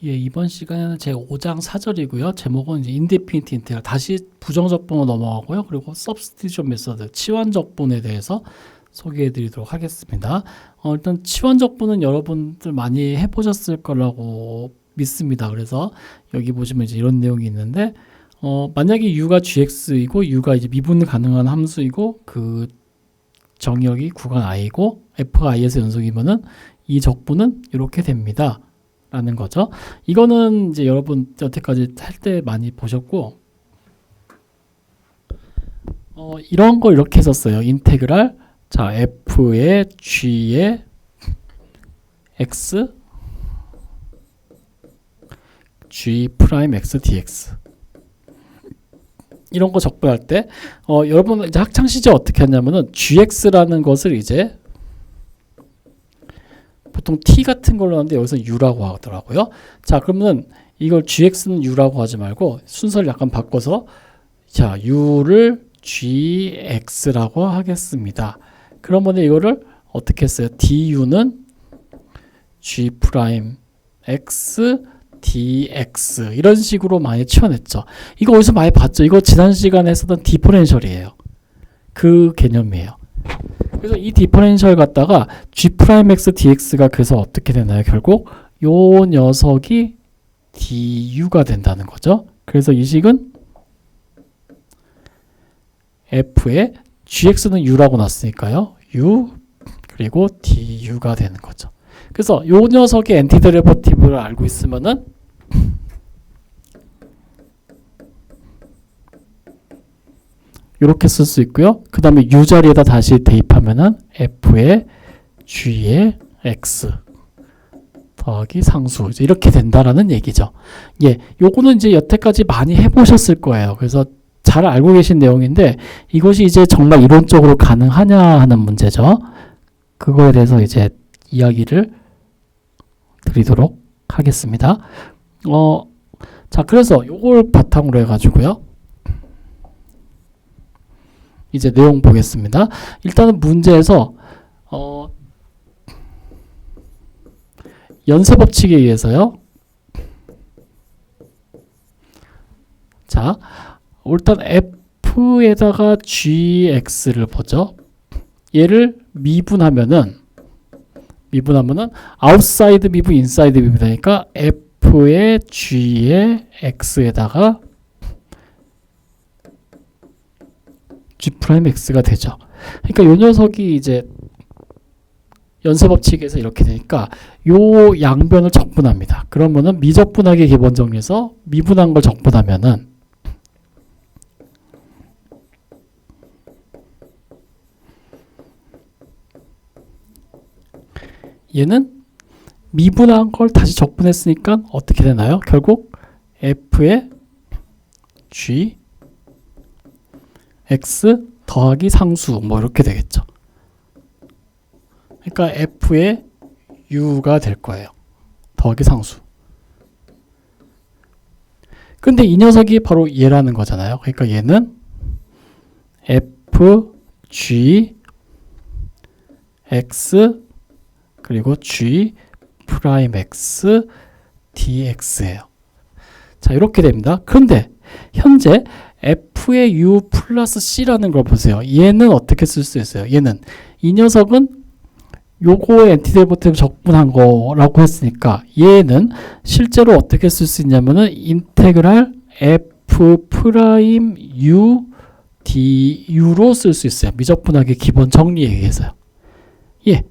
예, 이번 시간에는 제 5장 4절이고요. 제목은 이제 인디피니트 인테그럴, 다시 부정적분으로 넘어가고요. 그리고 서브스티튜션 메서드, 치환적분에 대해서 소개해 드리도록 하겠습니다. 일단 치환적분은 여러분들 많이 해보셨을 거라고 믿습니다. 그래서 여기 보시면 이제 이런 내용이 있는데, 만약에 u가 gx이고 u가 이제 미분 가능한 함수이고 그 정역이 구간 i고 f가 i에서 연속이면은 이 적분은 이렇게 됩니다. 라는 거죠. 이거는 이제 여러분 여태까지 할 때 많이 보셨고, 이런 걸 이렇게 썼어요. 인테그랄, 자, f의 g의 x, g 프라임 x dx. 이런 거 적분할 때, 여러분 이제 학창 시절 어떻게 하냐면은 gx라는 것을 이제 보통 t 같은 걸로 하는데 여기서 u라고 하더라고요. 자, 그러면 이걸 gx는 u라고 하지 말고 순서를 약간 바꿔서 자, u를 gx라고 하겠습니다. 그러면 이거를 어떻게 했어요? du는 g 프라임 x dx 이런 식으로 많이 치환했죠. 이거 어디서 많이 봤죠? 이거 지난 시간에 했었던 디퍼렌셜이에요. 그 개념이에요. 그래서 이 디퍼렌셜 갖다가 g'x dx가 그래서 어떻게 되나요? 결국 요 녀석이 du가 된다는 거죠. 그래서 이 식은 f에 gx는 u라고 놨으니까요. u 그리고 du가 되는 거죠. 그래서 요 녀석의 엔티데리버티브를 알고 있으면은 이렇게 쓸 수 있고요. 그 다음에 u 자리에다 다시 대입하면은 f의 g의 x 더하기 상수 이렇게 된다라는 얘기죠. 예, 요거는 이제 여태까지 많이 해보셨을 거예요. 그래서 잘 알고 계신 내용인데 이것이 이제 정말 이론적으로 가능하냐 하는 문제죠. 그거에 대해서 이제 이야기를 드리도록 하겠습니다. 자, 그래서 요걸 바탕으로 해가지고요. 이제 내용 보겠습니다. 일단은 문제에서 연쇄 법칙에 의해서요. 자, 일단 f에다가 gx를 보죠. 얘를 미분하면은 아웃사이드 미분, 인사이드 미분 되니까 f의 g의 x에다가 g 프라임 x가 되죠. 그러니까 요 녀석이 이제 연쇄 법칙에서 이렇게 되니까 요 양변을 적분합니다. 그러면은 미적분하기 기본 정리에서 미분한 걸 적분하면은 얘는 미분한 걸 다시 적분했으니까 어떻게 되나요? 결국 f의 g x 더하기 상수 뭐 이렇게 되겠죠. 그러니까 f의 u가 될 거예요. 더하기 상수. 근데 이 녀석이 바로 얘라는 거잖아요. 그러니까 얘는 f g x 그리고 g 프라임 x dx예요. 자, 이렇게 됩니다. 그런데 현재 f의 u 플러스 c라는 걸 보세요. 얘는 어떻게 쓸 수 있어요? 얘는 이 녀석은 요거의 엔티데리버티브 적분한 거라고 했으니까 얘는 실제로 어떻게 쓸 수 있냐면은 인테그랄 f 프라임 u du로 쓸 수 있어요. 미적분하기 기본 정리에 의해서요. 예.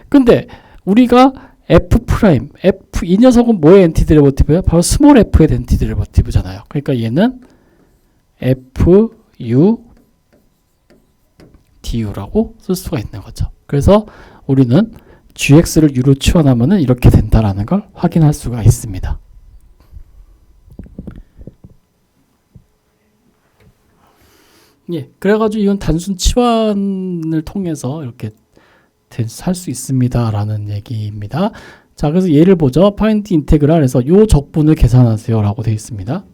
근데 우리가 f 프라임, f 이 녀석은 뭐의 엔티데리버티브예요? 바로 스몰 f의 엔티데리버티브잖아요. 그러니까 얘는 f u du라고 쓸 수가 있는 거죠. 그래서 우리는 gx를 u로 치환하면은 이렇게 된다라는 걸 확인할 수가 있습니다. 예, 그래가지고 이건 단순 치환을 통해서 이렇게 할 수 있습니다라는 얘기입니다. 자, 그래서 예를 보죠. find 인테그랄 해서 요 적분을 계산하세요 라고 되어 있습니다.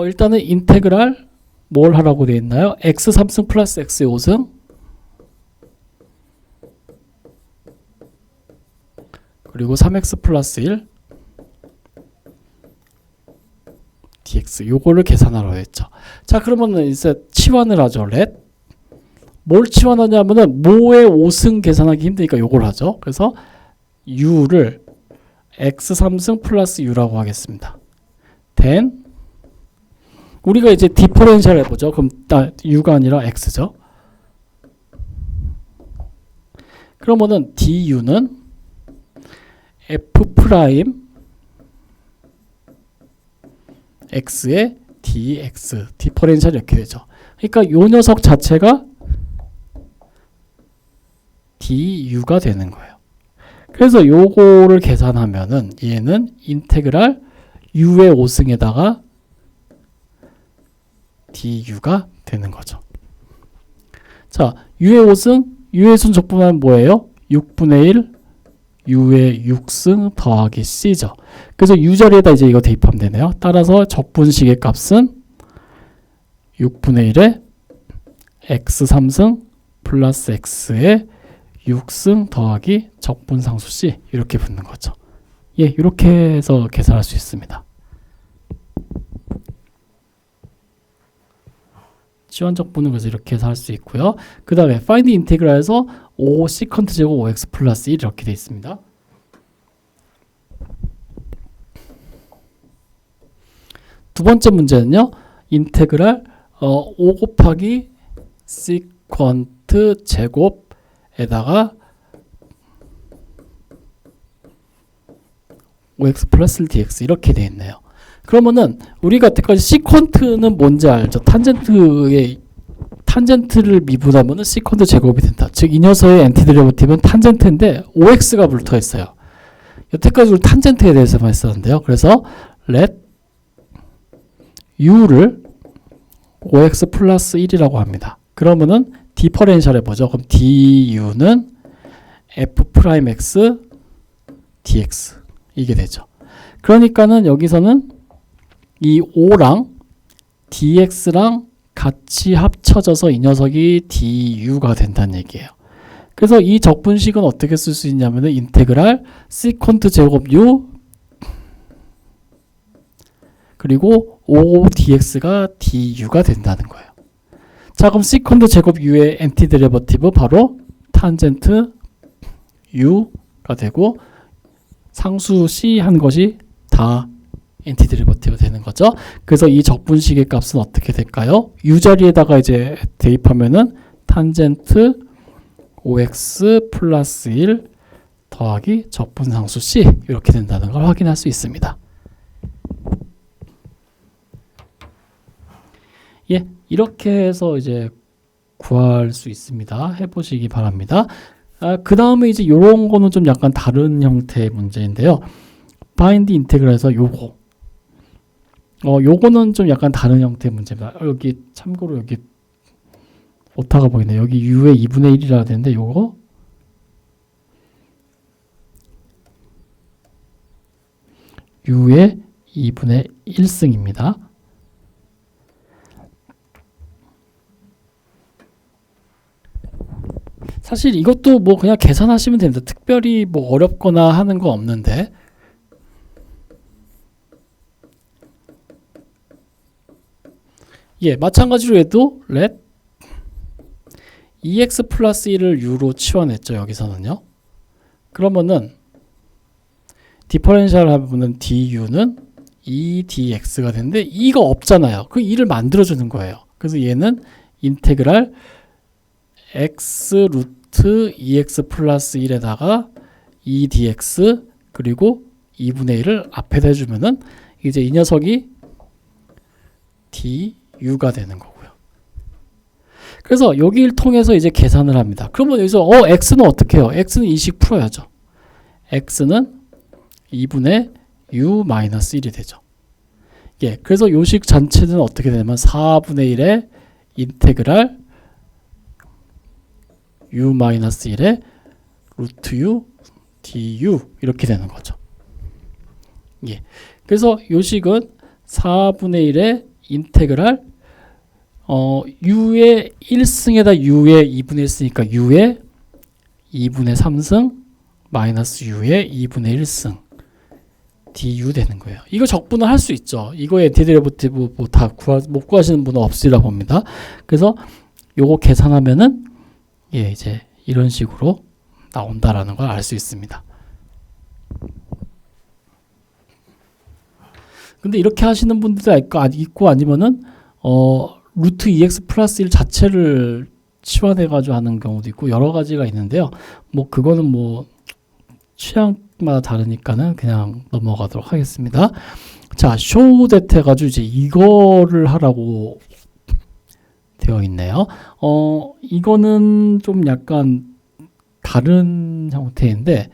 일단은 인테그랄 뭘 하라고 되어 있나요? x 3승 플러스 x의 5승 그리고 3x 플러스 1 dx 요거를 계산하라고 했죠. 자, 그러면 이제 치환을 하죠. 뭘 치환하냐면은 모의 5승 계산하기 힘드니까 요걸 하죠. 그래서 u를 x 3승 플러스 u라고 하겠습니다. then 우리가 이제 디퍼런셜 해보죠. 그럼 u가 아니라 x죠. 그러면은 du는 f 프라임 x의 dx 디퍼런셜 이렇게 되죠. 그러니까 요 녀석 자체가 du가 되는 거예요. 그래서 요거를 계산하면은 얘는 인테그랄 u의 5승에다가 du가 되는 거죠. 자, u의 5승, u의 순 적분하면 뭐예요? 6분의 1 u의 6승 더하기 c죠. 그래서 u 자리에다 이제 이거 대입하면 되네요. 따라서 적분식의 값은 6분의 1에 x 3승 플러스 x의 6승 더하기 적분상수 c 이렇게 붙는 거죠. 예, 이렇게 해서 계산할 수 있습니다. 치환적분은 그래서 이렇게 해서 할 수 있고요. 그 다음에 find integral에서 5 시컨트 제곱 5x 플러스 1 이렇게 되어 있습니다. 두 번째 문제는요. 인테그랄 5 곱하기 시컨트 제곱에다가 5x 플러스 1 dx 이렇게 되어 있네요. 그러면은 우리가 여태까지 시컨트는 뭔지 알죠? 탄젠트를 미분하면은 시컨트 제곱이 된다. 즉 이 녀석의 엔티드리버티브는 탄젠트인데 5x가 붙어 있어요. 여태까지 우리 탄젠트에 대해서만 했었는데요. 그래서 let u를 5x 플러스 1이라고 합니다. 그러면은 디퍼렌셜 해보죠. 그럼 du는 f 프라임 x dx 이게 되죠. 그러니까는 여기서는 이 5랑 dx랑 같이 합쳐져서 이 녀석이 du가 된다는 얘기예요. 그래서 이 적분식은 어떻게 쓸 수 있냐면은 인테그랄 시컨트 제곱 u 그리고 5dx가 du가 된다는 거예요. 자, 그럼 시컨트 제곱 u의 엔티데리버티브 바로 탄젠트 u가 되고 상수 c 한 것이 다 엔티데리버티브 되는 거죠. 그래서 이 적분식의 값은 어떻게 될까요? u 자리에다가 이제 대입하면은 탄젠트 5x 플러스 1 더하기 적분상수 c 이렇게 된다는 걸 확인할 수 있습니다. 예, 이렇게 해서 이제 구할 수 있습니다. 해보시기 바랍니다. 그 다음에 이제 요런 거는 좀 약간 다른 형태의 문제인데요. 바인드 인테그랄에서 요거는 좀 약간 다른 형태의 문제입니다. 여기 참고로 여기 오타가 보이네. 여기 u의 2분의 1이라고 되는데 요거 u의 2분의 1승입니다. 사실 이것도 뭐 그냥 계산하시면 됩니다. 특별히 뭐 어렵거나 하는 거 없는데 예, 마찬가지로 해도 let 2x 플러스 1을 u로 치환했죠. 여기서는요. 그러면은 디퍼렌셜 하면은 du는 2dx가 되는데 2가 없잖아요. 그 2를 만들어주는 거예요. 그래서 얘는 인테그랄 x 루트 2x 플러스 1에다가 2dx 그리고 2분의 1을 앞에다 해주면은 이제 이 녀석이 du가 되는 거고요. 그래서 여기를 통해서 이제 계산을 합니다. 그러면 여기서 x는 어떻게 해요? x는 이식 풀어야죠. x는 2분의 u-1이 되죠. 예, 그래서 요식 전체는 어떻게 되냐면 4분의 1의 인테그랄 u-1의 루트 u du 이렇게 되는 거죠. 예, 그래서 요식은 4분의 1의 인테그랄 u의 1승에다 u의 2분의 1승이니까 u의 2분의 3승 마이너스 u의 2분의 1승 du 되는 거예요. 이거 적분을 할 수 있죠. 이거의 엔티데리버티브 다 못 구하시는 분은 없으리라 봅니다. 그래서 요거 계산하면은 예, 이제 이런 식으로 나온다라는 걸 알 수 있습니다. 근데 이렇게 하시는 분들도 있고 아니면은 루트 2x 플러스 1 자체를 치환해 가지고 하는 경우도 있고 여러 가지가 있는데요. 뭐 그거는 뭐 취향마다 다르니까는 그냥 넘어가도록 하겠습니다. 자, show that 해가지고 이제 이거를 하라고 되어 있네요. 이거는 좀 약간 다른 형태인데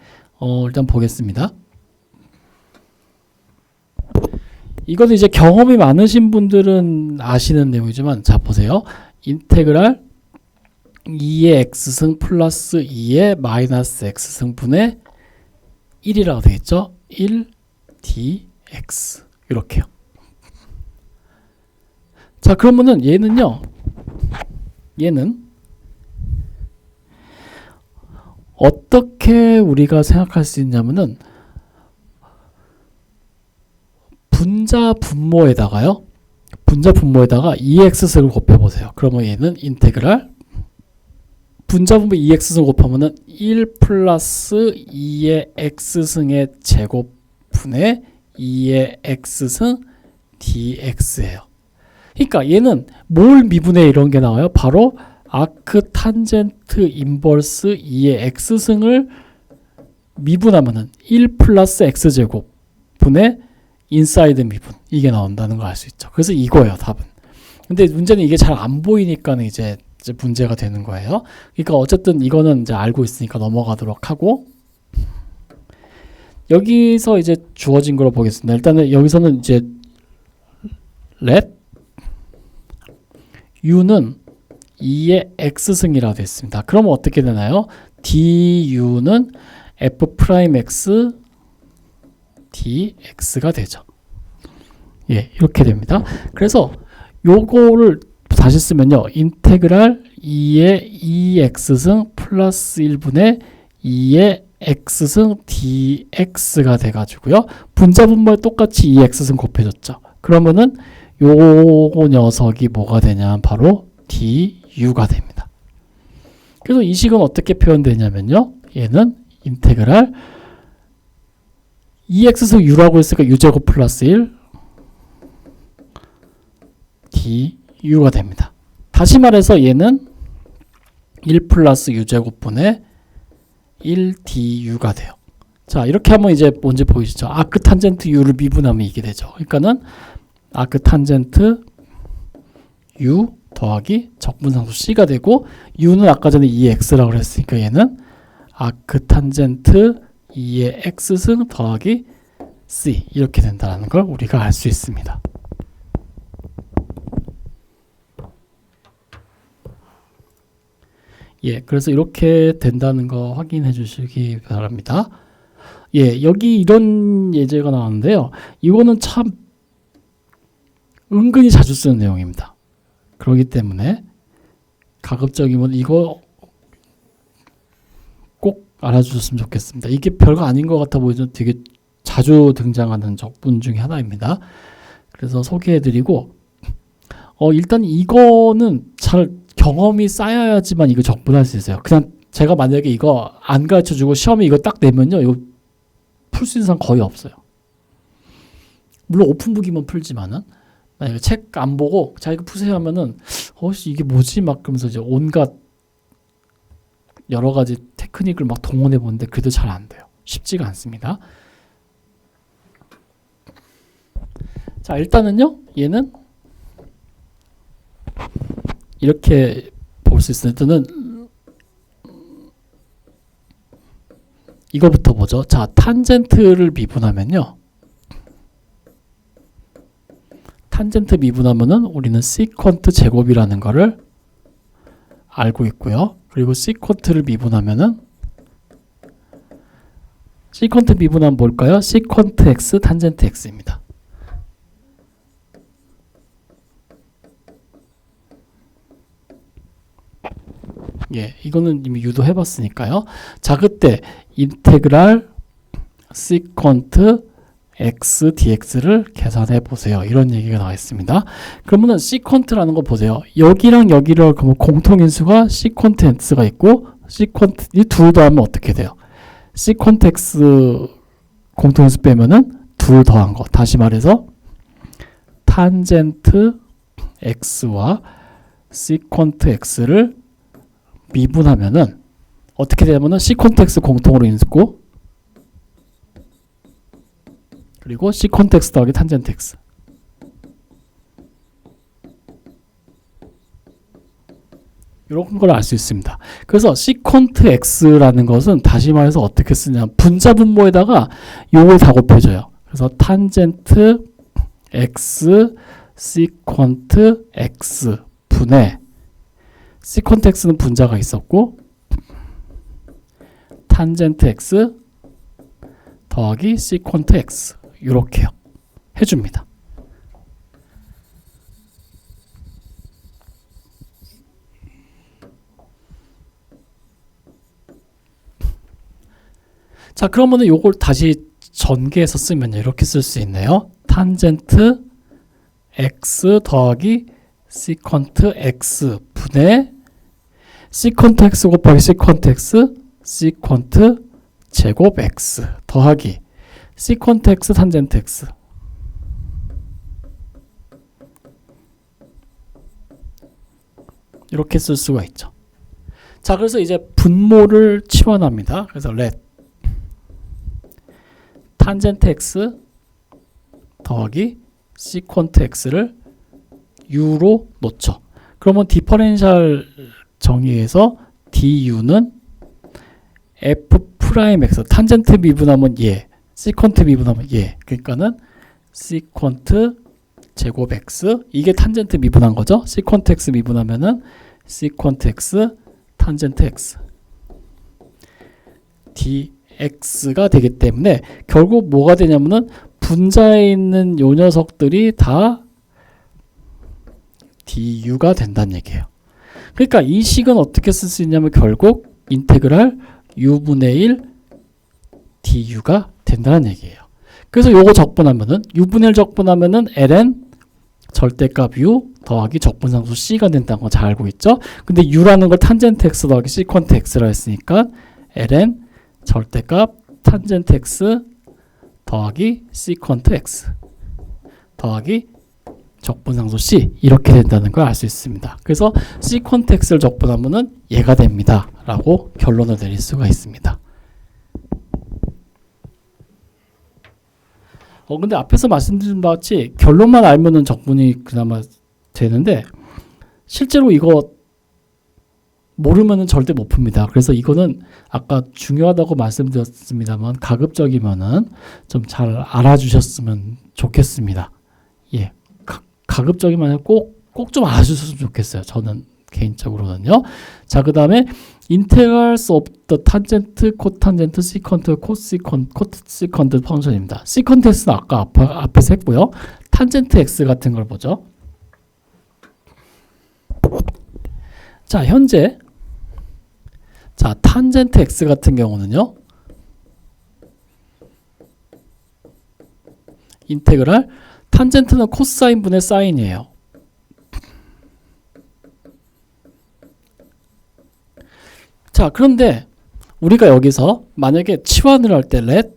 일단 보겠습니다. 이거는 이제 경험이 많으신 분들은 아시는 내용이지만 자 보세요. 인테그랄 2의 x승 플러스 2의 마이너스 x승 분의 1이라고 되어 있죠. 1 dx 이렇게요. 자 그러면은 얘는 어떻게 우리가 생각할 수 있냐면은 분자 분모에다가 2x승을 곱해보세요. 그러면 얘는 인테그랄 분자 분모 2x승 곱하면은 1 플러스 2의 x승의 제곱분의 2의 x승 dx예요. 그러니까 얘는 뭘 미분해 이런 게 나와요? 바로 아크 탄젠트 인버스 2의 x승을 미분하면은 1 플러스 x제곱 분의 인사이드 미분 이게 나온다는 걸 알 수 있죠. 그래서 이거예요 답은. 근데 문제는 이게 잘 안 보이니까는 이제 문제가 되는 거예요. 그러니까 어쨌든 이거는 이제 알고 있으니까 넘어가도록 하고 여기서 이제 주어진 걸로 보겠습니다. 일단은 여기서는 이제 let u는 2의 x승이라고 되어 있습니다. 그러면 어떻게 되나요? du는 f'x dx가 되죠. 예, 이렇게 됩니다. 그래서 요거를 다시 쓰면요. 인테그랄 2의 2x승 플러스 1분의 2의 x승 dx가 돼가지고요. 분자 분모에 똑같이 2x승 곱해줬죠. 그러면은 요 녀석이 뭐가 되냐면 바로 du가 됩니다. 그래서 이 식은 어떻게 표현되냐면요. 얘는 인테그랄 2x승 u라고 했으니까 u제곱 플러스 1 du가 됩니다. 다시 말해서 얘는 1 플러스 u제곱분의 1 du가 돼요. 자 이렇게 하면 이제 뭔지 보이시죠? 아크 탄젠트 u를 미분하면 이게 되죠. 그러니까는 아크 탄젠트 u 더하기 적분상수 c가 되고 u는 아까 전에 2x라고 그랬으니까 얘는 아크 탄젠트 2의 x승 더하기 c 이렇게 된다는 걸 우리가 알 수 있습니다. 예, 그래서 이렇게 된다는 거 확인해 주시기 바랍니다. 예, 여기 이런 예제가 나왔는데요. 이거는 참 은근히 자주 쓰는 내용입니다. 그렇기 때문에 가급적이면 이거 꼭 알아주셨으면 좋겠습니다. 이게 별거 아닌 것 같아 보이지만 되게 자주 등장하는 적분 중에 하나입니다. 그래서 소개해드리고 일단 이거는 잘 경험이 쌓여야지만 이거 적분할 수 있어요. 그냥 제가 만약에 이거 안 가르쳐주고 시험에 이거 딱 내면요. 이거 풀 수 있는 사람 거의 없어요. 물론 오픈북이면 풀지만은 만약에 책 안 보고 자 이거 푸세요 하면은 이게 뭐지? 막 그러면서 이제 온갖 여러 가지 테크닉을 막 동원해 보는데 그래도 잘 안 돼요. 쉽지가 않습니다. 자 일단은요. 얘는 이렇게 볼 수 있어요. 일단은 이거부터 보죠. 자, 탄젠트를 미분하면요. 탄젠트 미분하면은 우리는 시퀀트 제곱이라는 거를 알고 있고요. 그리고 시퀀트를 미분하면은 시퀀트 미분하면 뭘까요? 시퀀트 x 탄젠트 x입니다. 예, 이거는 이미 유도해봤으니까요. 자, 그때 인테그랄 시퀀트 x dx를 계산해 보세요. 이런 얘기가 나와 있습니다. 그러면은 시퀀트라는 거 보세요. 여기랑 여기를 그러면 공통인수가 시퀀트 x가 있고 시퀀트 이 둘 더하면 어떻게 돼요? 시퀀트 x 공통인수 빼면은 둘 더한 거. 다시 말해서 탄젠트 x와 시퀀트 x를 미분하면은 어떻게 되냐면은 시퀀트 x 공통으로 인수고 그리고 시퀀트 x 더하기 탄젠트 x 이런 걸 알 수 있습니다. 그래서 시퀀트 x라는 것은 다시 말해서 어떻게 쓰냐면 분자 분모에다가 요걸 다 곱해줘요. 그래서 탄젠트 x 시퀀트 x 분의 시퀀트 x는 분자가 있었고 탄젠트 x 더하기 시퀀트 x 이렇게요. 해줍니다. 자, 그러면은 요걸 다시 전개해서 쓰면 이렇게 쓸 수 있네요. 탄젠트 x 더하기 시퀀트 x 분의 시퀀트 x 곱하기 시퀀트 x 시퀀트 제곱 x 더하기 시퀀트 x 탄젠트 x 이렇게 쓸 수가 있죠. 자, 그래서 이제 분모를 치환합니다. 그래서 let 탄젠트 x 더하기 시퀀트 x를 u로 놓죠. 그러면 디퍼렌셜 정의에서 du는 f'x 탄젠트 미분하면 얘 시퀀트 미분하면 얘 그러니까는 시퀀트 제곱 x 이게 탄젠트 미분한 거죠. 시퀀트 x 미분하면은 시퀀트 x 탄젠트 x dx가 되기 때문에 결국 뭐가 되냐면은 분자에 있는 요 녀석들이 다 du가 된다는 얘기예요. 그러니까 이 식은 어떻게 쓸 수 있냐면 결국 인테그랄 u분의 1 du가 된다는 얘기예요. 그래서 요거 적분하면은 u분의 1 적분하면은 ln 절대값 u 더하기 적분상수 c가 된다는 거 잘 알고 있죠? 근데 u라는 걸 탄젠트 x 더하기 시퀀트 x라 했으니까 ln 절대값 탄젠트 x 더하기 시퀀트 x 더하기 적분상수 c 이렇게 된다는 걸 알 수 있습니다. 그래서 시퀀트 x를 적분하면은 얘가 됩니다. 라고 결론을 내릴 수가 있습니다. 근데 앞에서 말씀드린 바와 같이 결론만 알면은 적분이 그나마 되는데 실제로 이거 모르면은 절대 못 풉니다. 그래서 이거는 아까 중요하다고 말씀드렸습니다만 가급적이면은 좀 잘 알아주셨으면 좋겠습니다. 예, 가급적이면 꼭 좀 알아주셨으면 좋겠어요. 저는 개인적으로는요. 자, 그 다음에 integrals of the tangent, cotangent, secant, cosecant 펑션입니다. secant x는 아까 앞에서 했고요. tangent x 같은 걸 보죠. 자, 현재 자, tangent x 같은 경우는요. 인테그랄 탄젠트는 코사인 분의 사인이에요. 자, 그런데 우리가 여기서 만약에 치환을 할 때 let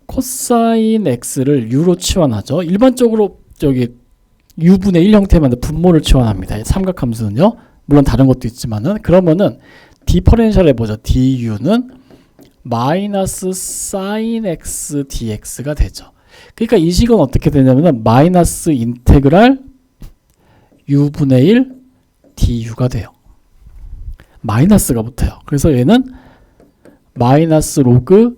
코사인 x를 u로 치환하죠. 일반적으로 저기 u분의 1 형태만 분모를 치환합니다. 삼각함수는요. 물론 다른 것도 있지만은 그러면은 디퍼렌셜 해보죠. du는 마이너스 사인 x dx가 되죠. 그러니까 이 식은 어떻게 되냐면은 마이너스 인테그랄 u분의 1 du가 돼요. 마이너스가 붙어요. 그래서 얘는 마이너스 로그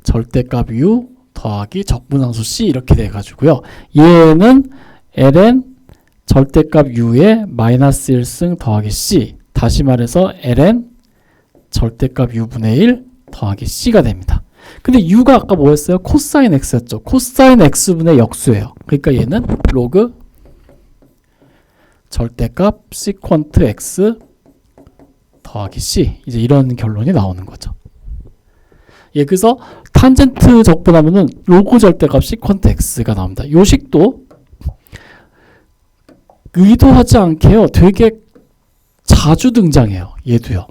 절대값 u 더하기 적분상수 c 이렇게 돼가지고요. 얘는 ln 절대값 u의 마이너스 1승 더하기 c 다시 말해서 ln 절대값 u분의 1 더하기 c가 됩니다. 근데 u가 아까 뭐였어요? 코사인 x였죠. 코사인 x분의 역수예요. 그러니까 얘는 로그 절대값 시퀀트 x 더하기 C 이제 이런 결론이 나오는 거죠. 예, 그래서 탄젠트 적분하면은 로그 절대값 시퀀트 x가 나옵니다. 요 식도 의도하지 않게요. 되게 자주 등장해요. 얘도요.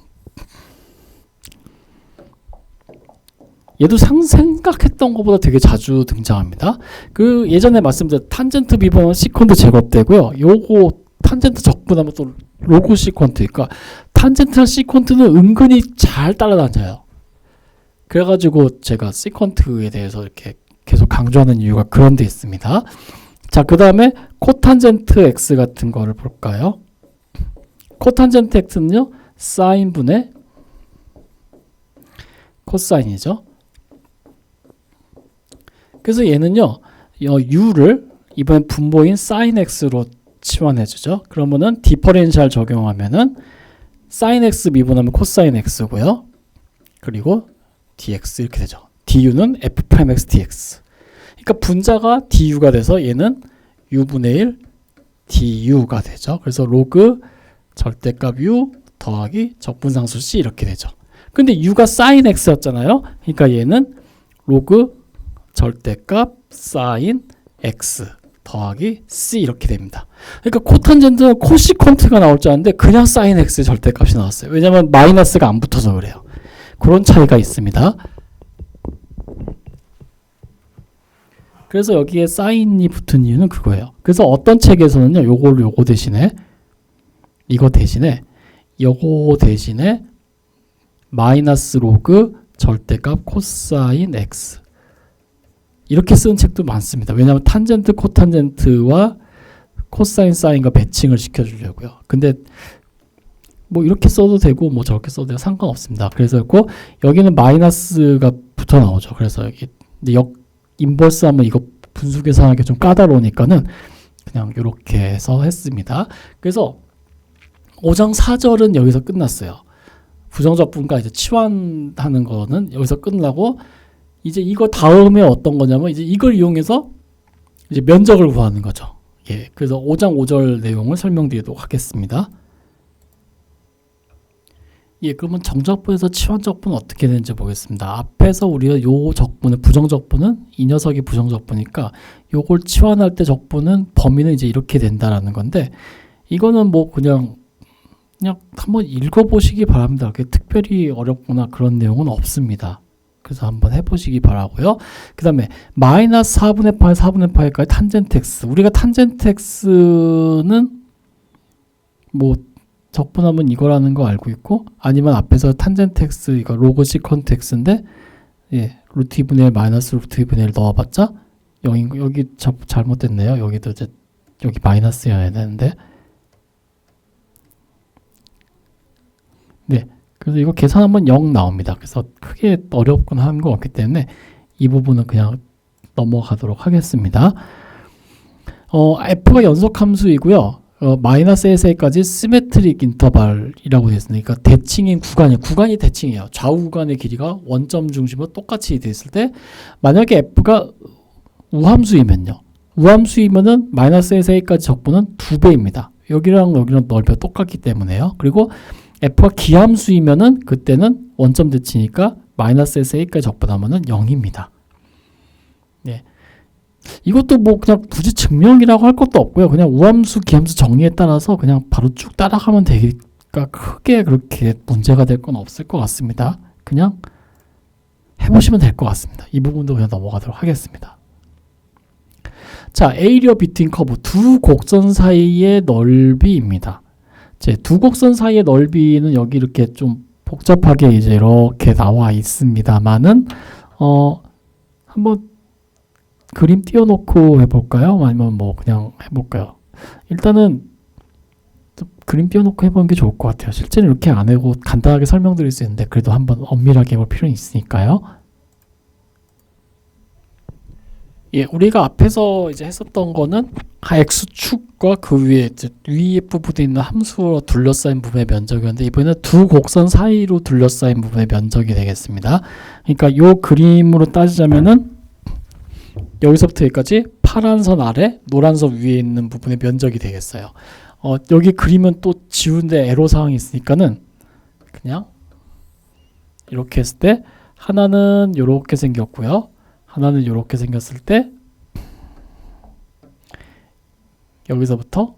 얘도 생각했던 것보다 되게 자주 등장합니다. 그 예전에 말씀드린 탄젠트 비번은 시퀀트 제곱되고요. 요거 탄젠트 적분하면 또 로그 시퀀트. 그러니까 탄젠트랑 시퀀트는 은근히 잘 따라다녀요. 그래가지고 제가 시퀀트에 대해서 이렇게 계속 강조하는 이유가 그런 데 있습니다. 자, 그 다음에 코탄젠트 x 같은 거를 볼까요? 코탄젠트 x는요, 사인분의 코사인이죠. 그래서 얘는요, u를 이번엔 분모인 sin x로 치환해주죠. 그러면은 디퍼렌셜 적용하면은 sin x 미분하면 코사인 x고요. 그리고 dx 이렇게 되죠. du는 f'x dx. 그러니까 분자가 du가 돼서 얘는 u분의 1 du가 되죠. 그래서 로그 절대값 u 더하기 적분상수 c 이렇게 되죠. 근데 u가 sin x였잖아요. 그러니까 얘는 로그 절대값 sin x 더하기 c 이렇게 됩니다. 그러니까 코탄젠트는 코시퀀트가 나올 줄 알았는데 그냥 sin x의 절대값이 나왔어요. 왜냐면 마이너스가 안 붙어서 그래요. 그런 차이가 있습니다. 그래서 여기에 사인이 붙은 이유는 그거예요. 그래서 어떤 책에서는요, 요거 대신에 이거 대신에 요거 대신에 마이너스 로그 절대값 코사인 x 이렇게 쓰는 책도 많습니다. 왜냐하면 탄젠트 코탄젠트와 코사인 사인과 매칭을 시켜주려고요. 근데 뭐 이렇게 써도 되고 뭐 저렇게 써도 되고 상관없습니다. 그래서 여기는 마이너스가 붙어 나오죠. 그래서 여기 인버스 하면 이거 분수 계산하기 좀 까다로우니까는 그냥 이렇게 해서 했습니다. 그래서 5장 4절은 여기서 끝났어요. 부정적분과 이제 치환하는 거는 여기서 끝나고 이제 이거 다음에 어떤 거냐면 이제 이걸 이용해서 이제 면적을 구하는 거죠. 예, 그래서 5장 5절 내용을 설명드리도록 하겠습니다. 예, 그러면 정적분에서 치환적분은 어떻게 되는지 보겠습니다. 앞에서 우리가 요 적분은 부정적분은 이 녀석이 부정적분이니까 요걸 치환할 때 적분은 범위는 이제 이렇게 된다라는 건데 이거는 뭐 그냥 한번 읽어보시기 바랍니다. 그렇게 특별히 어렵거나 그런 내용은 없습니다. 그래서 한번 해보시기 바라고요. 그 다음에 마이너스 4분의 8, 4분의 8까지 탄젠트 x. 우리가 탄젠트 x는 뭐 적분하면 이거라는 거 알고 있고 아니면 앞에서 탄젠트 x 이거 로그 시컨트 x인데 예, 루트 2분의 1 마이너스 루트 2분의 1 넣어봤자 여기 잘못됐네요. 여기도 이제 여기 마이너스여야 되는데 네, 그래서 이거 계산하면 0 나옵니다. 그래서 크게 어렵거나 하는 거 없기 때문에 이 부분은 그냥 넘어가도록 하겠습니다. f가 연속함수이고요. 마이너스 1세까지 시메트릭 인터벌이라고 되어 있습니다. 그러니까 대칭인 구간이 대칭이에요. 좌우 구간의 길이가 원점 중심으로 똑같이 되어 있을 때 만약에 f가 우함수이면요. 우함수이면은 마이너스 1세까지 적분은 2배입니다. 여기랑 넓이가 똑같기 때문에요. 그리고 f가 기함수이면은 그때는 원점 대칭이니까 마이너스 1세까지 적분하면은 0입니다. 네. 이것도 뭐 그냥 굳이 증명이라고 할 것도 없고요. 그냥 우함수, 기함수 정리에 따라서 그냥 바로 쭉 따라가면 되니까 크게 그렇게 문제가 될 건 없을 것 같습니다. 그냥 해보시면 될 것 같습니다. 이 부분도 그냥 넘어가도록 하겠습니다. 자, 에이리어 비트윈 커브 두 곡선 사이의 넓이입니다. 두 곡선 사이의 넓이는 여기 이렇게 좀 복잡하게 이제 이렇게 나와 있습니다만은 한번 그림 띄워놓고 해볼까요? 아니면 뭐 그냥 해볼까요? 일단은 그림 띄워놓고 해보는 게 좋을 것 같아요. 실제는 이렇게 안 하고 간단하게 설명드릴 수 있는데 그래도 한번 엄밀하게 해볼 필요는 있으니까요. 예, 우리가 앞에서 이제 했었던 거는 x축과 그 위에 이제 위에 부분에 있는 함수로 둘러싸인 부분의 면적이었는데 이번에는 두 곡선 사이로 둘러싸인 부분의 면적이 되겠습니다. 그러니까 이 그림으로 따지자면은 여기서부터 여기까지 파란 선 아래 노란 선 위에 있는 부분의 면적이 되겠어요. 여기 그림은 또 지운데 애로사항이 있으니까는 그냥 이렇게 했을 때 하나는 이렇게 생겼고요. 하나는 이렇게 생겼을 때 여기서부터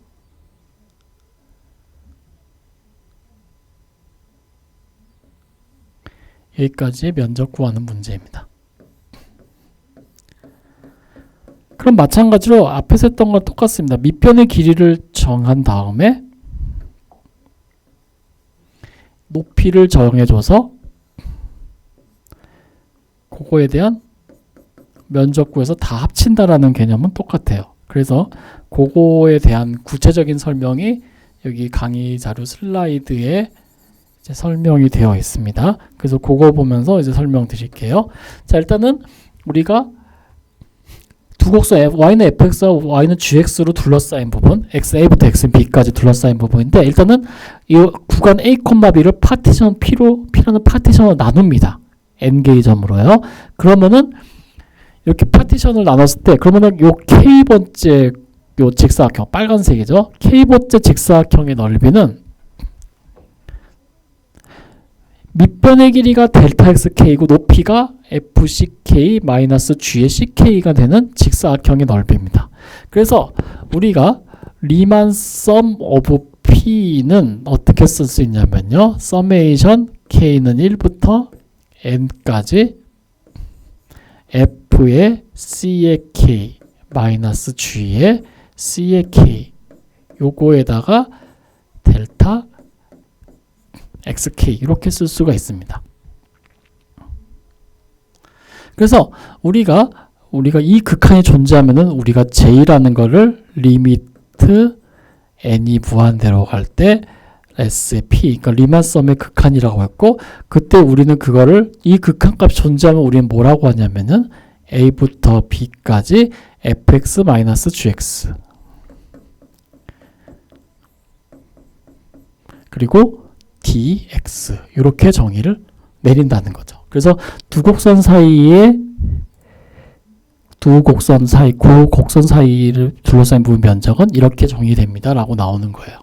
여기까지의 면적 구하는 문제입니다. 그럼 마찬가지로 앞에서 했던 건 똑같습니다. 밑변의 길이를 정한 다음에 높이를 정해줘서 그거에 대한 면적 구해서 다 합친다라는 개념은 똑같아요. 그래서 그거에 대한 구체적인 설명이 여기 강의 자료 슬라이드에 이제 설명이 되어 있습니다. 그래서 그거 보면서 이제 설명드릴게요. 자, 일단은 우리가 두 곡선 y는 fx와 y는 gx로 둘러싸인 부분, xa부터 xb까지 둘러싸인 부분인데 일단은 이 구간 a, b를 파티션 p라는 파티션으로 나눕니다. n개의 점으로요. 그러면은 이렇게 파티션을 나눴을 때 그러면은 요 k번째 요 직사각형 빨간색이죠. k번째 직사각형의 넓이는 밑변의 길이가 델타 xk이고 높이가 fck 마이너스 g의 ck가 되는 직사각형의 넓이입니다. 그래서 우리가 리만 sum of p는 어떻게 쓸 수 있냐면요. summation k는 1부터 n까지 f의 c의 k 마이너스 g의 c의 k 요거에다가 델타 xk 이렇게 쓸 수가 있습니다. 그래서 우리가 이 극한이 존재하면은 우리가 j라는 거를 리미트 n이 무한대로 갈 때 s의 p 그러니까 리만 썸의 극한이라고 했고 그때 우리는 그거를 이 극한값이 존재하면 우리는 뭐라고 하냐면은 a부터 b까지 fx-gx 그리고 dx 이렇게 정의를 내린다는 거죠. 그래서 두 곡선 사이에 그 곡선 사이를 둘러싸인 부분 면적은 이렇게 정의됩니다 라고 나오는 거예요.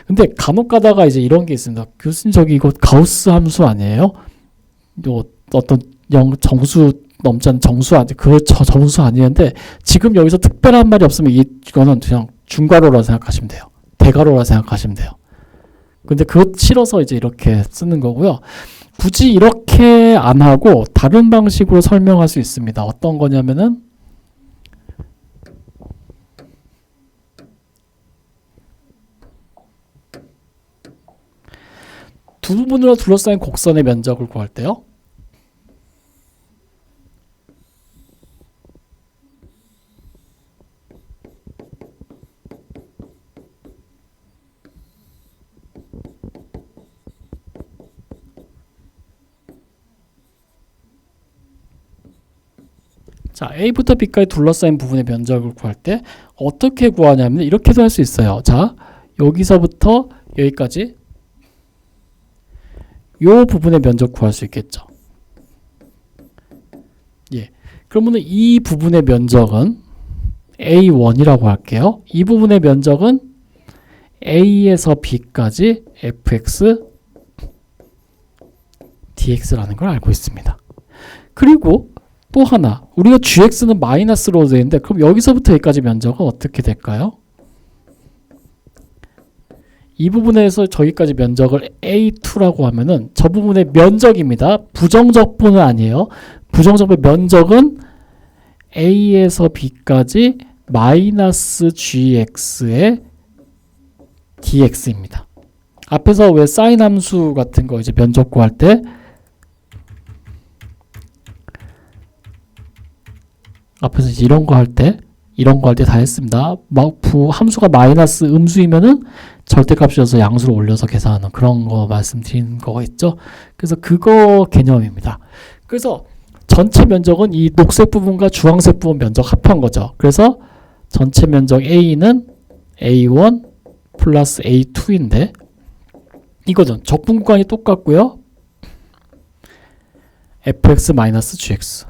근데 간혹 가다가 이제 이런 게 있습니다. 교수님 저기 이거 가우스 함수 아니에요? 어떤 정수 넘자는 정수 정수 아니는데 지금 여기서 특별한 말이 없으면 이거는 그냥 중괄호라 생각하시면 돼요. 대괄호라 생각하시면 돼요. 근데 그것 싫어서 이제 이렇게 쓰는 거고요. 굳이 이렇게 안 하고 다른 방식으로 설명할 수 있습니다. 어떤 거냐면은 두 부분으로 둘러싸인 곡선의 면적을 구할 때요. 자, A부터 B까지 둘러싸인 부분의 면적을 구할 때 어떻게 구하냐면 이렇게도 할 수 있어요. 자, 여기서부터 여기까지 요 부분의 면적 구할 수 있겠죠. 예. 그러면 이 부분의 면적은 A1이라고 할게요. 이 부분의 면적은 A에서 B까지 fx dx라는 걸 알고 있습니다. 그리고 또 하나, 우리가 gx는 마이너스로 되어 있는데 그럼 여기서부터 여기까지 면적은 어떻게 될까요? 이 부분에서 저기까지 면적을 A2라고 하면은 저 부분의 면적입니다. 부정적분은 아니에요. 부정적분의 면적은 A에서 B까지 마이너스 gx의 dx입니다. 앞에서 왜 사인 함수 같은 거 이제 면적 구할 때 앞에서 이제 이런 거 할 때 다 했습니다. 함수가 마이너스 음수이면은 절대값이어서 양수로 올려서 계산하는 그런 거 말씀드린 거가 있죠. 그래서 그거 개념입니다. 그래서 전체 면적은 이 녹색 부분과 주황색 부분 면적 합한 거죠. 그래서 전체 면적 A는 A1 플러스 A2인데 이거죠. 적분 구간이 똑같고요. fx 마이너스 gx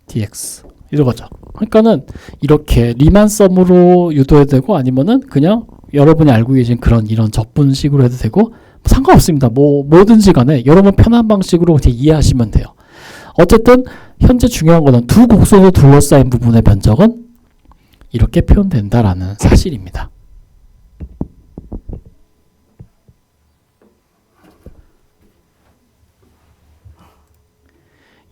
dx 이거죠. 그러니까는 이렇게 리만 썸으로 유도해도 되고 아니면은 그냥 여러분이 알고 계신 그런 이런 적분식으로 해도 되고 상관없습니다. 뭐든지 간에 여러분 편한 방식으로 그렇게 이해하시면 돼요. 어쨌든 현재 중요한 거는 두 곡선으로 둘러싸인 부분의 면적은 이렇게 표현된다라는 사실입니다.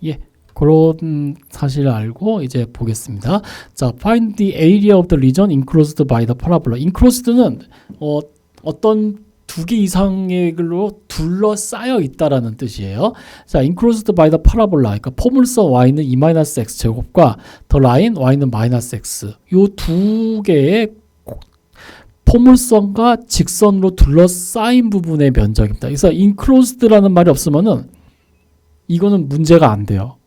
예, 그런 사실을 알고 이제 보겠습니다. 자, find the area of the region enclosed by the parabola. enclosed는 어떤 두 개 이상의 걸로 둘러싸여 있다라는 뜻이에요. 자, enclosed by the parabola. 그러니까 포물선 y는 2-x 제곱과 the line y는 -x. 요 두 개의 포물선과 직선으로 둘러싸인 부분의 면적입니다. 그래서 enclosed라는 말이 없으면은 이거는 문제가 안 돼요.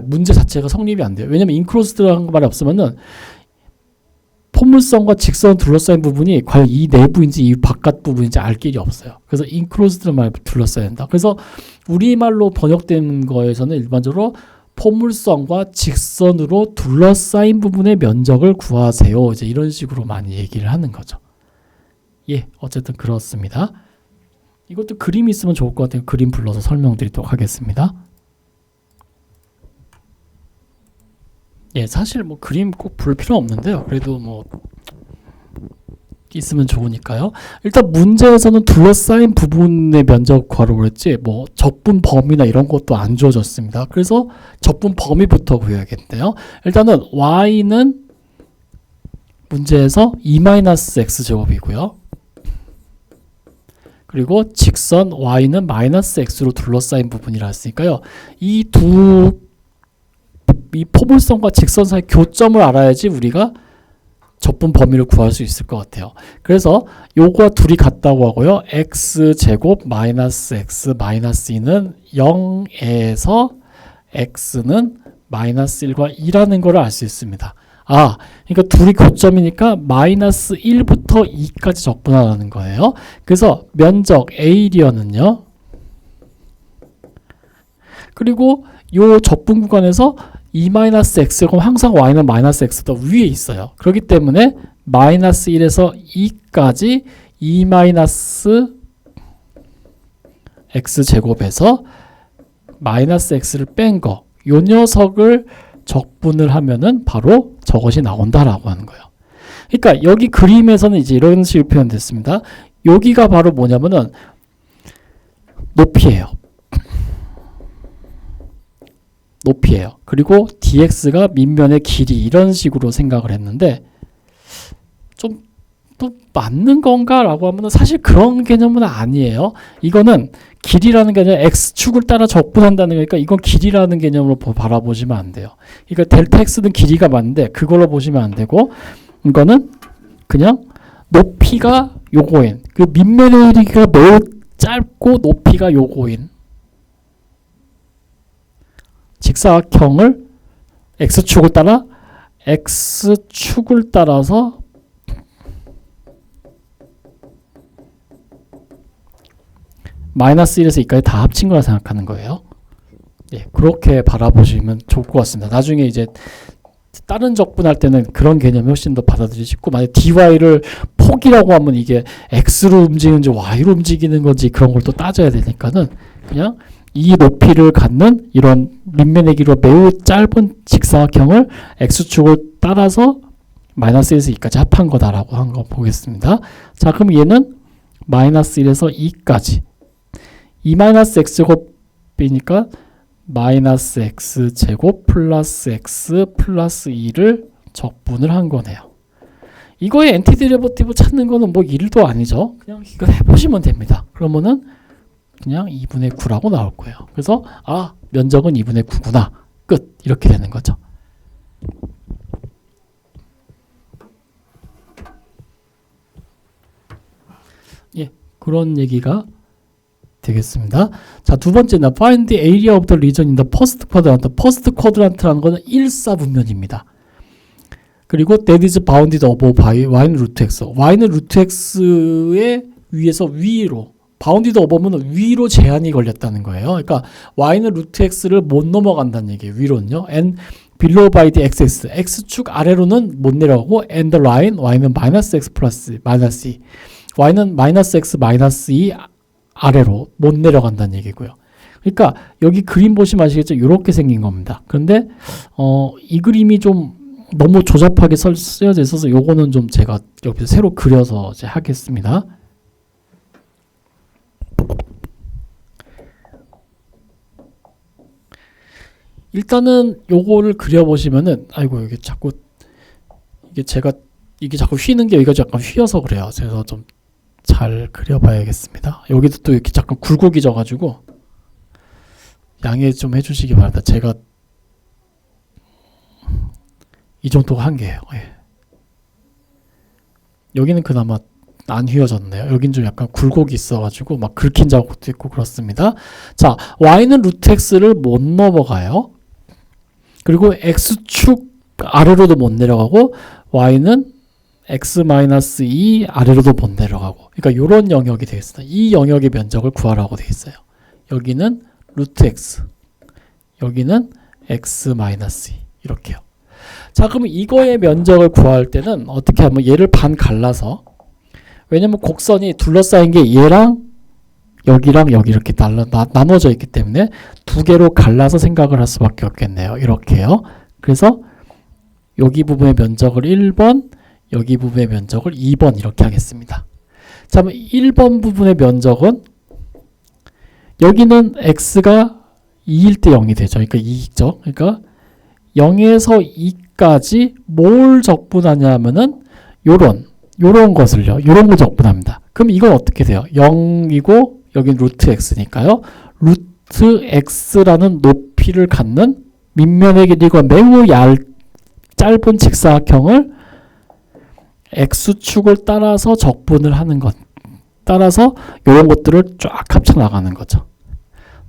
문제 자체가 성립이 안 돼요. 왜냐면 enclosed라는 말이 없으면은 포물선과 직선 둘러싸인 부분이 과연 이 내부인지 이 바깥 부분인지 알 길이 없어요. 그래서 enclosed라는 말을 둘러싸야 된다. 그래서 우리말로 번역된 거에서는 일반적으로 포물선과 직선으로 둘러싸인 부분의 면적을 구하세요. 이제 이런 식으로 많이 얘기를 하는 거죠. 예, 어쨌든 그렇습니다. 이것도 그림이 있으면 좋을 것 같아요. 그림 불러서 설명드리도록 하겠습니다. 예, 사실 뭐 그림 꼭 볼 필요 없는데요. 그래도 뭐 있으면 좋으니까요. 일단 문제에서는 둘러싸인 부분의 면적 구하라고 그랬지 뭐 적분 범위나 이런 것도 안 주어졌습니다. 그래서 적분 범위부터 구해야겠네요. 일단은 y는 문제에서 2-x 제곱이고요. 그리고 직선 y는 -x로 둘러싸인 부분이라 했으니까요. 이 포물선과 직선 사이 교점을 알아야지 우리가 적분 범위를 구할 수 있을 것 같아요. 그래서 요거와 둘이 같다고 하고요. x제곱 -x -2는 0에서 x는 -1과 2라는 걸 알 수 있습니다. 그러니까 둘이 교점이니까 -1부터 2까지 적분하라는 거예요. 그래서 면적 에이리어는요. 그리고 요 적분 구간에서 2-x가 항상 y는 -x보다 위에 있어요. 그렇기 때문에 -1에서 2까지 2-x제곱에서 -x를 뺀 거, 요 녀석을 적분을 하면은 바로 저것이 나온다라고 하는 거예요. 그러니까 여기 그림에서는 이제 이런 식으로 표현됐습니다. 여기가 바로 뭐냐면은 높이예요. 그리고 dx가 밑면의 길이 이런 식으로 생각을 했는데 좀 또 맞는 건가라고 하면 사실 그런 개념은 아니에요. 이거는 길이라는 게 아니라 x축을 따라 적분한다는 거니까 이건 길이라는 개념으로 바라보시면 안 돼요. 그러니까 델타 x는 길이가 맞는데 그걸로 보시면 안 되고 이거는 그냥 높이가 요거인 그 밑면의 길이가 매우 짧고 높이가 요거인 직사각형을 x축을 따라서 -1에서 2까지 다 합친 거라 생각하는 거예요. 예, 그렇게 바라보시면 좋을 것 같습니다. 나중에 이제 다른 적분할 때는 그런 개념이 훨씬 더 받아들이기 쉽고 만약 dy를 폭이라고 하면 이게 x로 움직이는지 y로 움직이는 건지 그런 걸 또 따져야 되니까는 그냥 이 높이를 갖는 이런 밑면의 길이가 매우 짧은 직사각형을 x축을 따라서 -1에서 2까지 합한 거다라고 한 거 보겠습니다. 자, 그럼 얘는 -1에서 2까지 2-x제곱이니까 -x제곱 플러스 x 플러스 2를 적분을 한 거네요. 이거의 엔티데리버티브 찾는 거는 뭐 일도 아니죠. 그냥 이거 해보시면 됩니다. 그러면은 그냥 2분의 9라고 나올 거예요. 그래서 면적은 2분의 9구나. 끝. 이렇게 되는 거죠. 예, 그런 얘기가 되겠습니다. 자, 두 번째는 find the area of the region in the first quadrant. first quadrant라는 것은 1사분면입니다. 그리고 that is bounded above by y는 루트 x. y는 루트 x의 위에서 위로 바운디드 어버면 위로 제한이 걸렸다는 거예요. 그러니까 y는 루트 x를 못 넘어간다는 얘기예요. 위로는요. and below by the x-axis. x축 아래로는 못 내려가고 and the line y는 마이너스 x 플러스 마이너스 2. y는 마이너스 x 마이너스 2 아래로 못 내려간다는 얘기고요. 그러니까 여기 그림 보시면 아시겠죠? 이렇게 생긴 겁니다. 그런데 이 그림이 좀 너무 조잡하게 쓰여져 있어서 요거는 좀 제가 여기서 새로 그려서 이제 하겠습니다. 일단은 요거를 그려보시면은 아이고 이게 자꾸 이게 자꾸 휘는 게 여기가 약간 휘어서 그래요. 그래서 좀 잘 그려봐야겠습니다. 여기도 또 이렇게 잠깐 굴곡이 져가지고 양해 좀 해주시기 바랍니다. 제가 이 정도가 한계예요. 예. 여기는 그나마 안 휘어졌네요. 여긴 좀 약간 굴곡이 있어가지고 막 긁힌 자국도 있고 그렇습니다. 자, y는 루트 x를 못 넘어가요. 그리고 x축 아래로도 못 내려가고 y는 x-2 아래로도 못 내려가고, 그러니까 이런 영역이 되겠습니다. 이 영역의 면적을 구하라고 되어 있어요. 여기는 루트 x, 여기는 x-2 이렇게요. 자, 그럼 이거의 면적을 구할 때는 어떻게 하면 얘를 반 갈라서, 왜냐면 곡선이 둘러싸인 게 얘랑 여기랑 여기 이렇게 나눠져 있기 때문에 두 개로 갈라서 생각을 할 수밖에 없겠네요. 이렇게요. 그래서 여기 부분의 면적을 1번, 여기 부분의 면적을 2번 이렇게 하겠습니다. 자, 그럼 1번 부분의 면적은 여기는 x가 2일 때 0이 되죠. 그러니까 2죠. 그러니까 0에서 2까지 뭘 적분하냐 하면은 요런 것을요. 요런 거 적분합니다. 그럼 이건 어떻게 돼요? 0이고 여긴 루트 x니까요. 루트 x라는 높이를 갖는 밑면의 길이가 매우 짧은 직사각형을 x축을 따라서 적분을 하는 것. 따라서 이런 것들을 쫙 합쳐 나가는 거죠.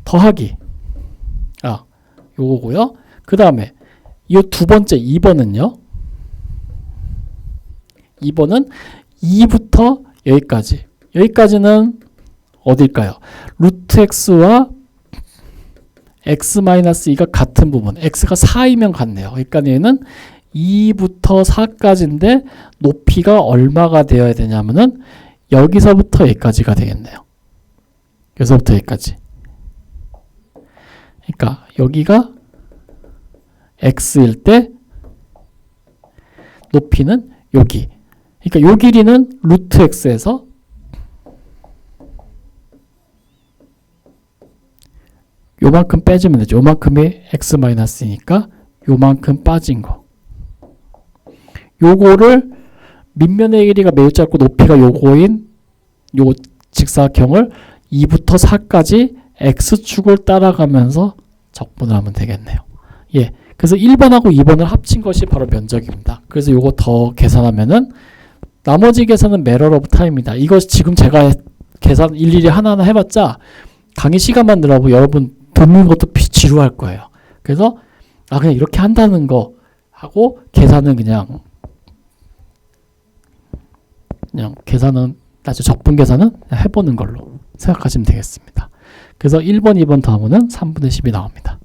더하기. 요거고요. 그 다음에 이 두 번째 2번은요. 2번은 2부터 여기까지. 여기까지는 어딜까요? 루트 x와 x-2가 같은 부분. x가 4이면 같네요. 그러니까 얘는 2부터 4까지인데 높이가 얼마가 되어야 되냐면은 여기서부터 여기까지가 되겠네요. 여기서부터 여기까지. 그러니까 여기가 x일 때 높이는 여기. 그러니까 요 길이는 루트 x에서 요만큼 빼주면 되죠. 요만큼이 x-이니까 요만큼 빠진 거. 요거를 밑면의 길이가 매우 짧고 높이가 요거인 요 직사각형을 2부터 4까지 x축을 따라가면서 적분을 하면 되겠네요. 예. 그래서 1번하고 2번을 합친 것이 바로 면적입니다. 그래서 요거 더 계산하면은 나머지 계산은 매럴 오브 타임입니다. 이거 지금 제가 계산 일일이 하나하나 해봤자 강의 시간만 늘어가고 여러분 듣는 것도 지루할 거예요. 그래서 그냥 이렇게 한다는 거 하고 계산은 그냥 계산은 아주 적분 계산은 해보는 걸로 생각하시면 되겠습니다. 그래서 1번, 2번 더하면 3분의 10이 나옵니다.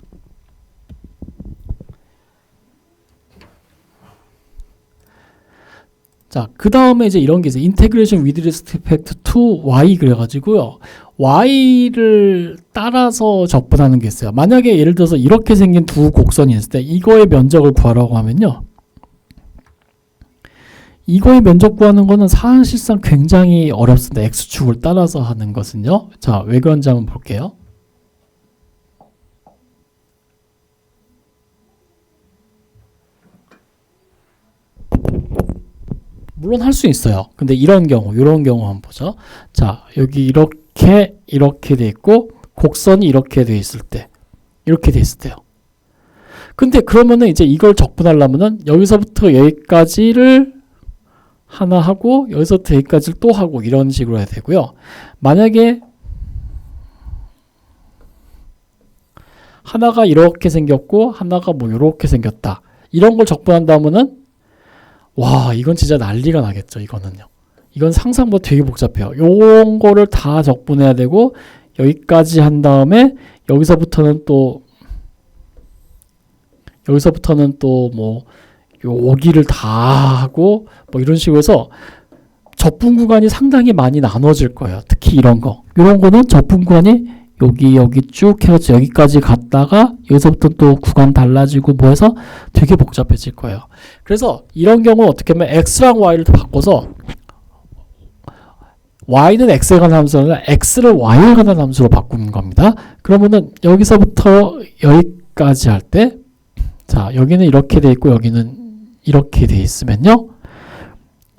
자, 그 다음에 이제 이런 게 있어요. 인테그레이션 with respect to y 그래가지고요. y를 따라서 적분하는 게 있어요. 만약에 예를 들어서 이렇게 생긴 두 곡선이 있을 때 이거의 면적을 구하라고 하면요. 이거의 면적 구하는 거는 사실상 굉장히 어렵습니다. x축을 따라서 하는 것은요. 자, 왜 그런지 한번 볼게요. 물론 할 수 있어요. 근데 이런 경우 한번 보죠. 자, 여기 이렇게 돼 있고 곡선이 이렇게 돼 있을 때 이렇게 돼 있을 때요. 근데 그러면은 이제 이걸 적분하려면은 여기서부터 여기까지를 하나 하고 여기서부터 여기까지를 또 하고 이런 식으로 해야 되고요. 만약에 하나가 이렇게 생겼고 하나가 뭐 이렇게 생겼다. 이런 걸 적분한다면은 와, 이건 진짜 난리가 나겠죠. 이거는요. 이건 상상보다 되게 복잡해요. 요런 거를 다 적분해야 되고 여기까지 한 다음에 여기서부터는 또 여기서부터는 또 뭐 여기를 다 하고 뭐 이런 식으로 해서 접분 구간이 상당히 많이 나눠질 거예요. 특히 이런 거는 접분 구간이 여기 쭉 해서 여기까지 갔다가 여기서부터 또 구간 달라지고 뭐 해서 되게 복잡해질 거예요. 그래서 이런 경우는 어떻게 하면 x랑 y를 바꿔서 y는 x에 관한 함수가 아니라 x를 y에 관한 함수로 바꾸는 겁니다. 그러면은 여기서부터 여기까지 할 때, 자, 여기는 이렇게 돼 있고 여기는 이렇게 돼 있으면요,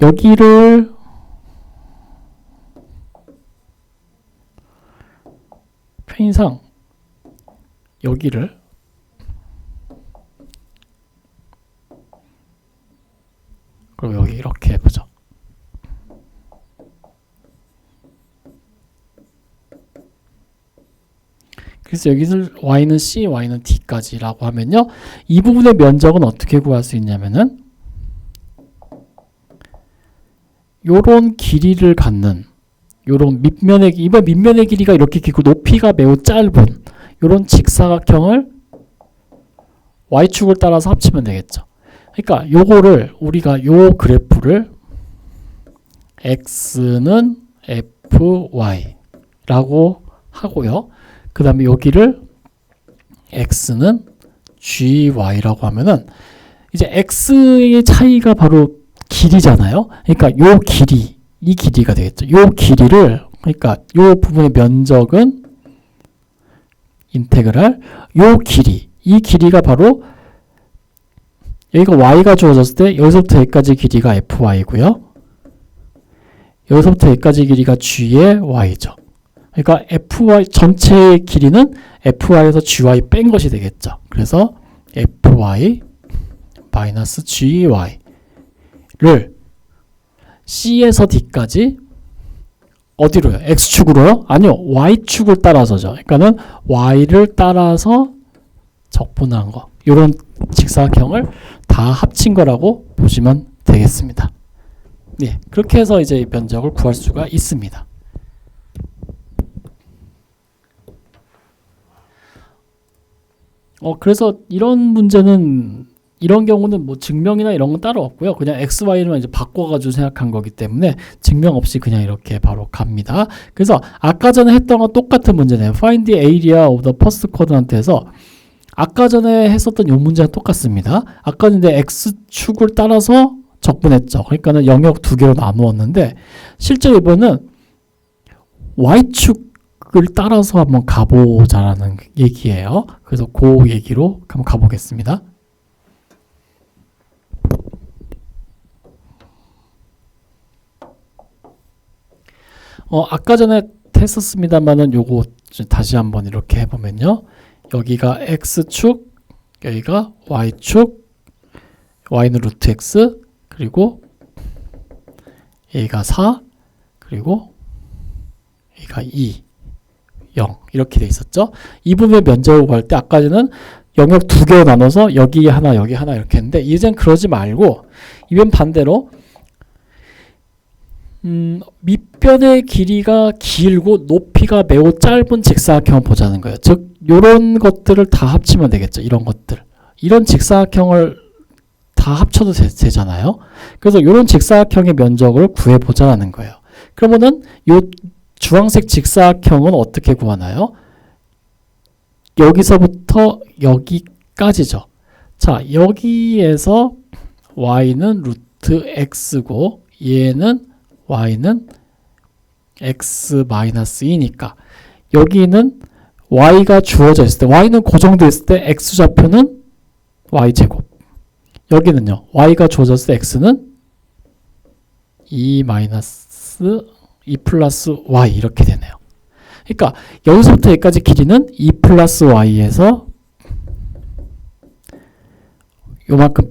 여기를 편의상 여기를 그리고 여기 이렇게 해보죠. 그래서 여기를 y는 c, y는 d까지라고 하면요, 이 부분의 면적은 어떻게 구할 수 있냐면은 요런 길이를 갖는 요런 이번 밑면의 길이가 이렇게 길고 높이가 매우 짧은 요런 직사각형을 y축을 따라서 합치면 되겠죠. 그러니까 요거를 우리가 요 그래프를 x는 fy라고 하고요. 그 다음에 여기를 x는 gy라고 하면은 이제 x의 차이가 바로 길이잖아요. 그러니까 요 길이, 이 길이가 되겠죠. 요 길이를, 그러니까 요 부분의 면적은 인테그랄 요 길이, 이 길이가 바로 여기가 y가 주어졌을 때 여기서부터 여기까지 길이가 fy고요. 여기서부터 여기까지 길이가 g의 y죠. 그러니까 fy 전체의 길이는 fy에서 gy 뺀 것이 되겠죠. 그래서 fy 마이너스 gy를 c에서 d까지 어디로요? x축으로요? 아니요, y축을 따라서죠. 그러니까는 y를 따라서 적분한 거, 이런 직사각형을 다 합친 거라고 보시면 되겠습니다. 네, 그렇게 해서 이제 면적을 구할 수가 있습니다. 그래서 이런 경우는 뭐 증명이나 이런 건 따로 없고요. 그냥 x, y를 이제 바꿔가지고 생각한 거기 때문에 증명 없이 그냥 이렇게 바로 갑니다. 그래서 아까 전에 했던 건 똑같은 문제네요. Find the area of the first quadrant에서 아까 전에 했었던 이 문제랑 똑같습니다. 아까는 이제 x축을 따라서 적분했죠. 그러니까는 영역 두 개로 나누었는데 실제 이번은 y축을 따라서 한번 가보자라는 얘기예요. 그래서 그 얘기로 한번 가보겠습니다. 아까 전에 했었습니다만은 요거 다시 한번 이렇게 해보면요. 여기가 x축, 여기가 y축, y는 루트 x, 그리고 여기가 4, 그리고 여기가 2, 0 이렇게 돼 있었죠. 이 부분의 면적을 구할 때 아까 전에는 영역 두 개로 나눠서 여기 하나 여기 하나 이렇게 했는데 이젠 그러지 말고 이번 반대로 밑변의 길이가 길고 높이가 매우 짧은 직사각형을 보자는 거예요. 즉 이런 것들을 다 합치면 되겠죠. 이런 것들, 이런 직사각형을 다 합쳐도 되잖아요. 그래서 이런 직사각형의 면적을 구해보자라는 거예요. 그러면은 이 주황색 직사각형은 어떻게 구하나요? 여기서부터 여기까지죠. 자, 여기에서 y는 루트 x고 얘는 y는 x-2니까 여기는 y가 주어져 있을 때, y는 고정되어 있을 때 x좌표는 y제곱, 여기는요 y가 주어졌을 때 x는 2 플러스 y 이렇게 되네요. 그러니까 여기서부터 여기까지 길이는 2 플러스 y에서 요만큼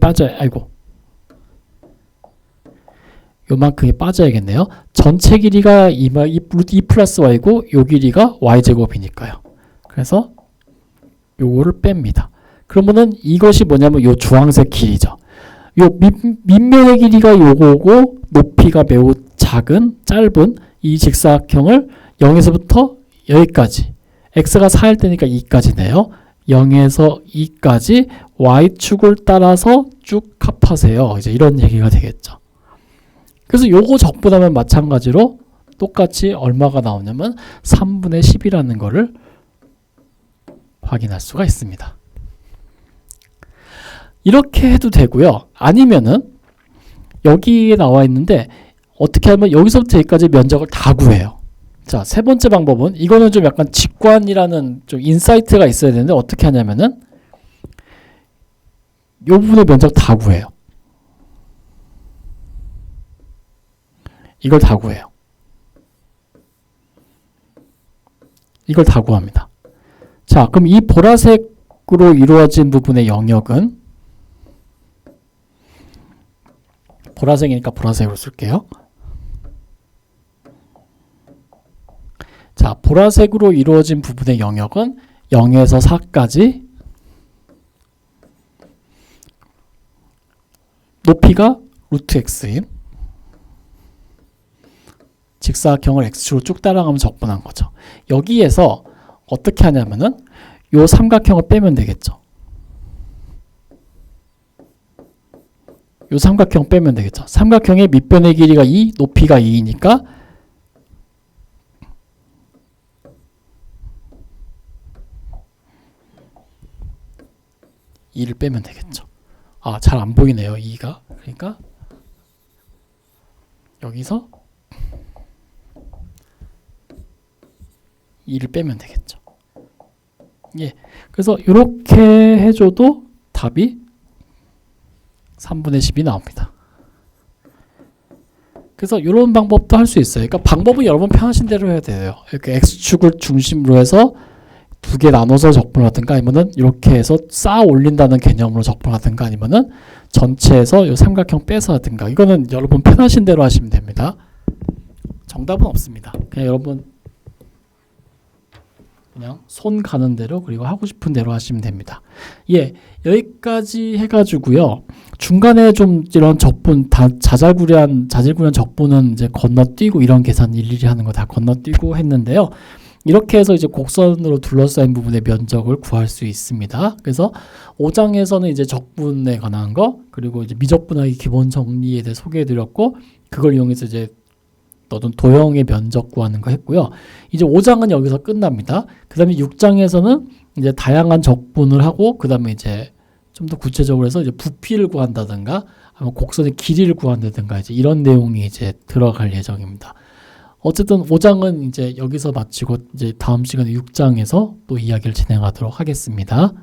요만큼이 빠져야겠네요. 전체 길이가 2 플러스 y고 요 길이가 y제곱이니까요. 그래서 요거를 뺍니다. 그러면은 이것이 뭐냐면 요 주황색 길이죠. 요 밑면의 길이가 요거고 높이가 매우 짧은 이 직사각형을 0에서부터 여기까지 x가 4일 때니까 2까지네요. 0에서 2까지 y축을 따라서 쭉 합하세요. 이제 이런 얘기가 되겠죠. 그래서 요거 적분하면 마찬가지로 똑같이 얼마가 나오냐면 3분의 10이라는 거를 확인할 수가 있습니다. 이렇게 해도 되고요. 아니면은 여기에 나와 있는데 어떻게 하면 여기서부터 여기까지 면적을 다 구해요. 자, 세 번째 방법은 이거는 좀 약간 직관이라는 좀 인사이트가 있어야 되는데 어떻게 하냐면은 요 부분의 면적 다 구해요. 이걸 다 구해요. 이걸 다 구합니다. 자, 그럼 이 보라색으로 이루어진 부분의 영역은 보라색이니까 보라색으로 쓸게요. 자, 보라색으로 이루어진 부분의 영역은 0에서 4까지 높이가 루트 x인 직사각형을 x축으로 쭉 따라가면 적분한 거죠. 여기에서 어떻게 하냐면은 요 삼각형을 빼면 되겠죠. 요 삼각형 빼면 되겠죠. 삼각형의 밑변의 길이가 2, 높이가 2이니까 를 빼면 되겠죠. 아, 잘 안 보이네요. 2가. 그러니까 여기서 2를 빼면 되겠죠. 예. 그래서 이렇게 해줘도 답이 3분의 10이 나옵니다. 그래서 이런 방법도 할 수 있어요. 그러니까 방법은 여러분 편하신 대로 해야 돼요. 이렇게 x축을 중심으로 해서 두 개 나눠서 적분하든가 아니면은 이렇게 해서 쌓아 올린다는 개념으로 적분하든가 아니면은 전체에서 이 삼각형 빼서 하든가 이거는 여러분 편하신 대로 하시면 됩니다. 정답은 없습니다. 그냥 여러분 그냥 손 가는 대로 그리고 하고 싶은 대로 하시면 됩니다. 예, 여기까지 해가지고요. 중간에 좀 이런 적분, 자잘구레한 적분은 이제 건너뛰고 이런 계산 일일이 하는 거 다 건너뛰고 했는데요. 이렇게 해서 이제 곡선으로 둘러싸인 부분의 면적을 구할 수 있습니다. 그래서 5장에서는 이제 적분에 관한 거, 그리고 이제 미적분하기 기본 정리에 대해 소개해드렸고, 그걸 이용해서 이제 어떤 도형의 면적 구하는 거 했고요. 이제 5장은 여기서 끝납니다. 그 다음에 6장에서는 이제 다양한 적분을 하고, 그 다음에 이제 좀 더 구체적으로 해서 이제 부피를 구한다든가, 아니면 곡선의 길이를 구한다든가, 이제 이런 내용이 이제 들어갈 예정입니다. 어쨌든 5장은 이제 여기서 마치고 이제 다음 시간에 6장에서 또 이야기를 진행하도록 하겠습니다.